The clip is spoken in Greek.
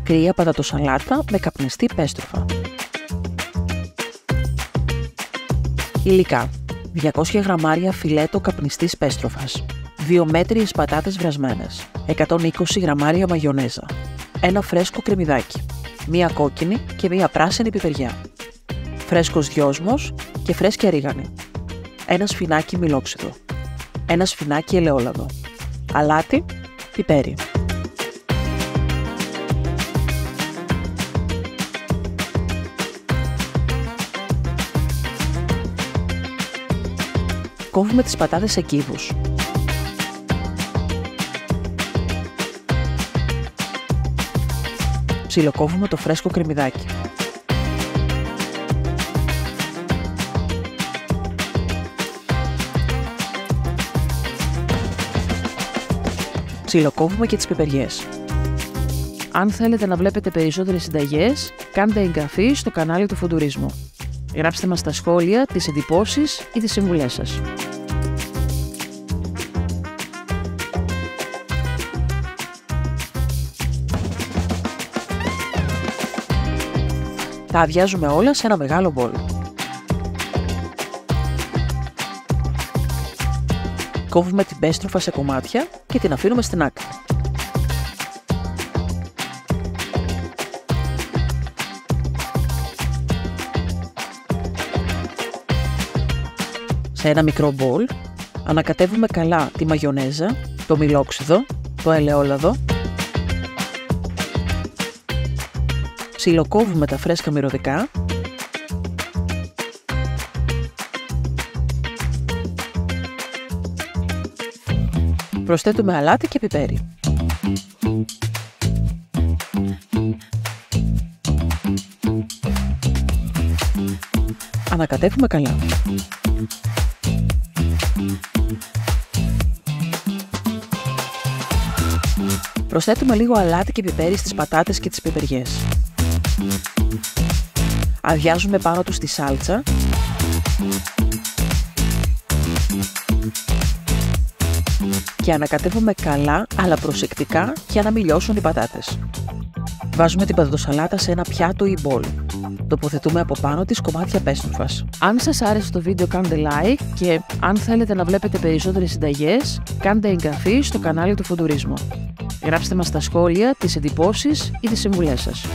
κρύα πατατοσαλάτα με καπνιστή πέστροφα. Υλικά: 200 γραμμάρια φιλέτο καπνιστής πέστροφας, 2 μέτριες πατάτες βρασμένες, 120 γραμμάρια μαγιονέζα, ένα φρέσκο κρεμμυδάκι, μία κόκκινη και μία πράσινη πιπεριά, φρέσκος δυόσμος και φρέσκια ρίγανη, ένα σφινάκι μιλόξιδο, ένα σφινάκι ελαιόλαδο, αλάτι, πιπέρι. Κόβουμε τις πατάτες σε κύβους. Ψιλοκόβουμε το φρέσκο κρεμμυδάκι. Ψιλοκόβουμε και τις πιπεριές. Αν θέλετε να βλέπετε περισσότερες συνταγές, κάντε εγγραφή στο κανάλι του Φουντουρισμού. Γράψτε μας στα σχόλια τις εντυπώσεις ή τις συμβουλές σας. Τα αδειάζουμε όλα σε ένα μεγάλο μπολ. Κόβουμε την πέστροφα σε κομμάτια και την αφήνουμε στην άκρη. Σε ένα μικρό μπολ ανακατεύουμε καλά τη μαγιονέζα, το μιλόξιδο, το ελαιόλαδο, ψιλοκόβουμε τα φρέσκα μυρωδικά, προσθέτουμε αλάτι και πιπέρι. Ανακατεύουμε καλά. Προσθέτουμε λίγο αλάτι και πιπέρι στις πατάτες και τις πιπεριές. Αδειάζουμε πάνω τους τη σάλτσα. Και ανακατεύουμε καλά αλλά προσεκτικά για να μην λιώσουν οι πατάτες. Βάζουμε την πατατοσαλάτα σε ένα πιάτο ή μπολ. Τοποθετούμε από πάνω της κομμάτια πέστροφας. Αν σας άρεσε το βίντεο κάντε like και αν θέλετε να βλέπετε περισσότερες συνταγές, κάντε εγγραφή στο κανάλι του Φουντουρισμού. Γράψτε μας στα σχόλια τις εντυπώσεις ή τις συμβουλές σας.